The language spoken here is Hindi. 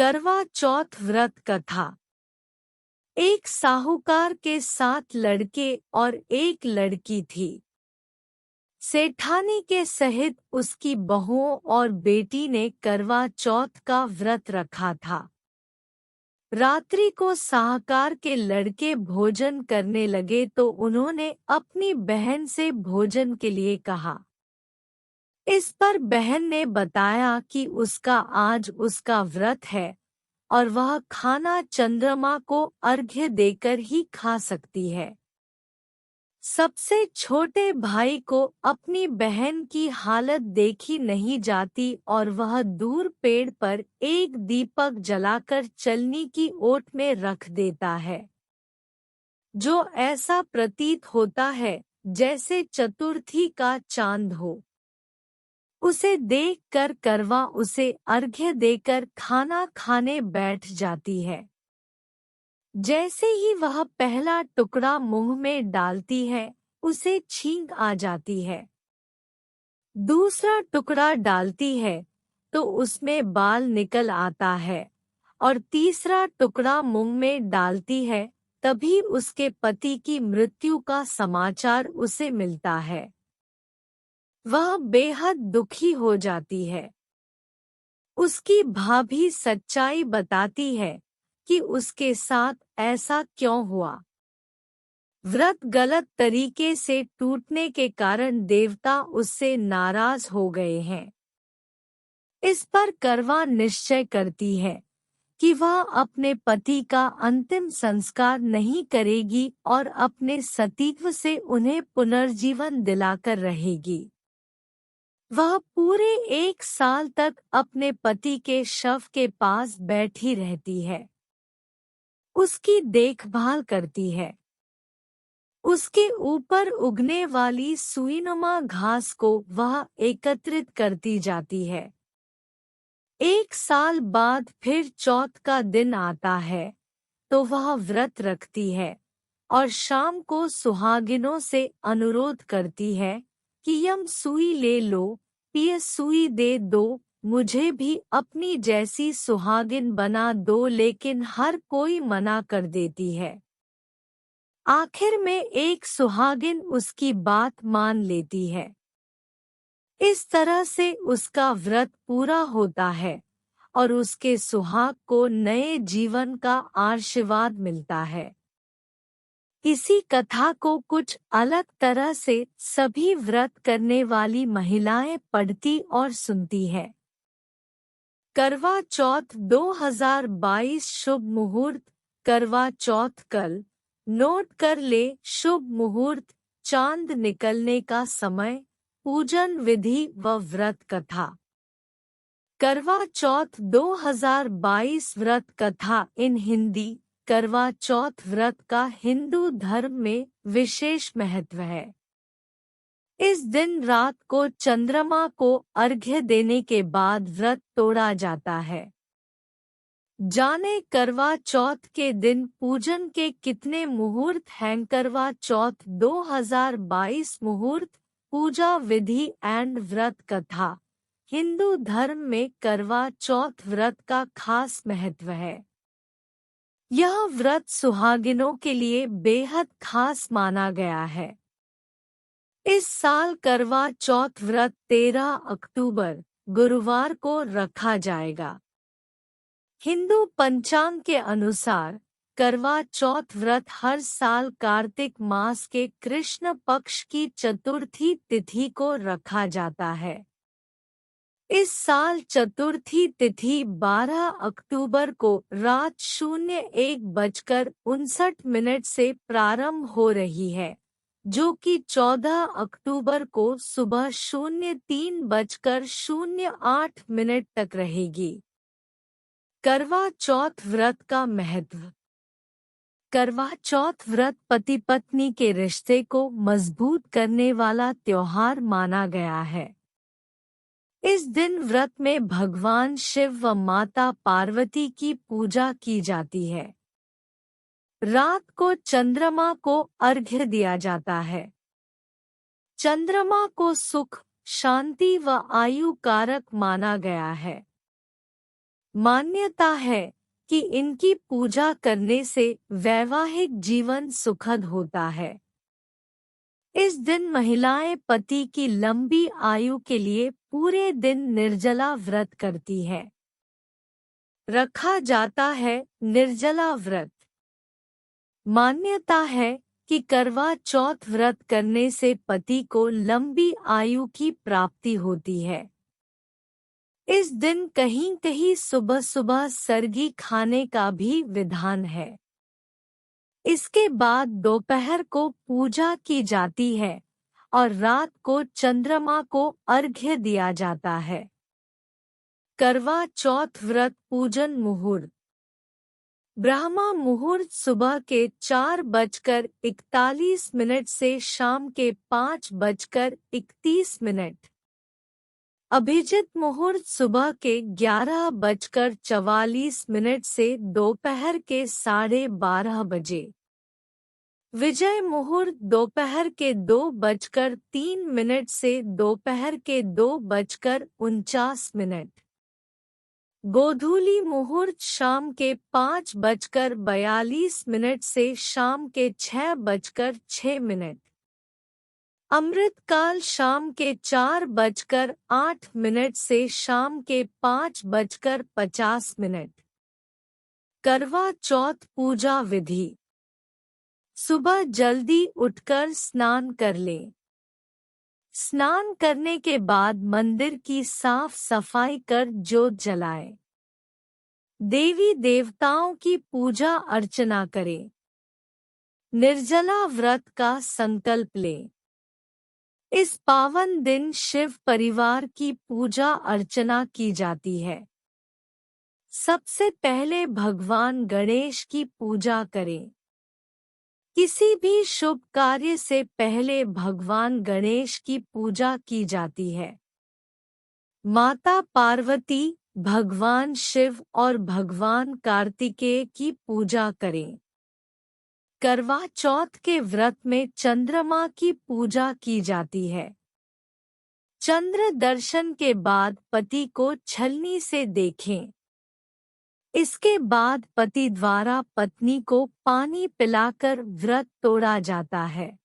करवा चौथ व्रत कथा। एक साहूकार के 7 लड़के और एक लड़की थी। सेठानी के सहित उसकी बहुओं और बेटी ने करवा चौथ का व्रत रखा था। रात्रि को साहूकार के लड़के भोजन करने लगे तो उन्होंने अपनी बहन से भोजन के लिए कहा। इस पर बहन ने बताया कि उसका आज उसका व्रत है और वह खाना चंद्रमा को अर्घ्य देकर ही खा सकती है। सबसे छोटे भाई को अपनी बहन की हालत देखी नहीं जाती और वह दूर पेड़ पर एक दीपक जलाकर चलनी की ओट में रख देता है, जो ऐसा प्रतीत होता है जैसे चतुर्थी का चांद हो। उसे देखकर करवा उसे अर्घ्य देकर खाना खाने बैठ जाती है। जैसे ही वह पहला टुकड़ा मुंह में डालती है, उसे छींक आ जाती है। दूसरा टुकड़ा डालती है तो उसमें बाल निकल आता है और तीसरा टुकड़ा मुंह में डालती है, तभी उसके पति की मृत्यु का समाचार उसे मिलता है। वह बेहद दुखी हो जाती है। उसकी भाभी सच्चाई बताती है कि उसके साथ ऐसा क्यों हुआ। व्रत गलत तरीके से टूटने के कारण देवता उससे नाराज हो गए हैं। इस पर करवा निश्चय करती है कि वह अपने पति का अंतिम संस्कार नहीं करेगी और अपने सतीत्व से उन्हें पुनर्जीवन दिलाकर रहेगी। वह पूरे 1 साल तक अपने पति के शव के पास बैठी रहती है, उसकी देखभाल करती है। उसके ऊपर उगने वाली सुईनुमा घास को वह एकत्रित करती जाती है। 1 साल बाद फिर चौथ का दिन आता है तो वह व्रत रखती है और शाम को सुहागिनों से अनुरोध करती है कि यम सुई ले लो, पिय सुई दे दो, मुझे भी अपनी जैसी सुहागिन बना दो, लेकिन हर कोई मना कर देती है। आखिर में एक सुहागिन उसकी बात मान लेती है। इस तरह से उसका व्रत पूरा होता है और उसके सुहाग को नए जीवन का आशीर्वाद मिलता है। इसी कथा को कुछ अलग तरह से सभी व्रत करने वाली महिलाएं पढ़ती और सुनती हैं। करवा चौथ 2022 शुभ मुहूर्त। करवा चौथ कल। नोट कर ले शुभ मुहूर्त, चांद निकलने का समय, पूजन विधि व व्रत कथा। करवा चौथ 2022 व्रत कथा इन हिंदी। करवा चौथ व्रत का हिंदू धर्म में विशेष महत्व है। इस दिन रात को चंद्रमा को अर्घ्य देने के बाद व्रत तोड़ा जाता है। जाने करवा चौथ के दिन पूजन के कितने मुहूर्त हैं। करवा चौथ 2022 मुहूर्त, पूजा विधि एंड व्रत कथा। हिंदू धर्म में करवा चौथ व्रत का खास महत्व है। यह व्रत सुहागिनों के लिए बेहद खास माना गया है। इस साल करवा चौथ व्रत 13 अक्टूबर गुरुवार को रखा जाएगा। हिंदू पंचांग के अनुसार करवा चौथ व्रत हर साल कार्तिक मास के कृष्ण पक्ष की चतुर्थी तिथि को रखा जाता है। इस साल चतुर्थी तिथि 12 अक्टूबर को रात 01:59 से प्रारंभ हो रही है, जो कि 14 अक्टूबर को सुबह 03:08 तक रहेगी। करवा चौथ व्रत का महत्व। करवा चौथ व्रत पति पत्नी के रिश्ते को मजबूत करने वाला त्योहार माना गया है। इस दिन व्रत में भगवान शिव व माता पार्वती की पूजा की जाती है। रात को चंद्रमा को अर्घ्य दिया जाता है। चंद्रमा को सुख, शांति व आयु कारक माना गया है। मान्यता है कि इनकी पूजा करने से वैवाहिक जीवन सुखद होता है। इस दिन महिलाएं पति की लंबी आयु के लिए पूरे दिन निर्जला व्रत करती है। रखा जाता है निर्जला व्रत। मान्यता है कि करवा चौथ व्रत करने से पति को लंबी आयु की प्राप्ति होती है। इस दिन कहीं कहीं सुबह सुबह सरगी खाने का भी विधान है। इसके बाद दोपहर को पूजा की जाती है और रात को चंद्रमा को अर्घ्य दिया जाता है। करवा चौथ व्रत पूजन मुहूर्त। ब्रह्मा मुहूर्त सुबह के 4:41 से शाम के 5:31। अभिजित मुहूर्त सुबह के 11:44 से दोपहर के 12:30 बजे। विजय मुहूर्त दोपहर के 2:03 से दोपहर के 2:49। गोधूली मुहूर्त शाम के 5:42 से शाम के 6:06। अमृतकाल शाम के 4:08 से शाम के 5:50। करवा चौथ पूजा विधि। सुबह जल्दी उठकर स्नान कर लें। स्नान करने के बाद मंदिर की साफ सफाई कर ज्योत जलाएं। देवी देवताओं की पूजा अर्चना करें। निर्जला व्रत का संकल्प लें। इस पावन दिन शिव परिवार की पूजा अर्चना की जाती है। सबसे पहले भगवान गणेश की पूजा करें। किसी भी शुभ कार्य से पहले भगवान गणेश की पूजा की जाती है। माता पार्वती, भगवान शिव और भगवान कार्तिकेय की पूजा करें। करवा चौथ के व्रत में चंद्रमा की पूजा की जाती है। चंद्र दर्शन के बाद पति को छलनी से देखें। इसके बाद पति द्वारा पत्नी को पानी पिलाकर व्रत तोड़ा जाता है।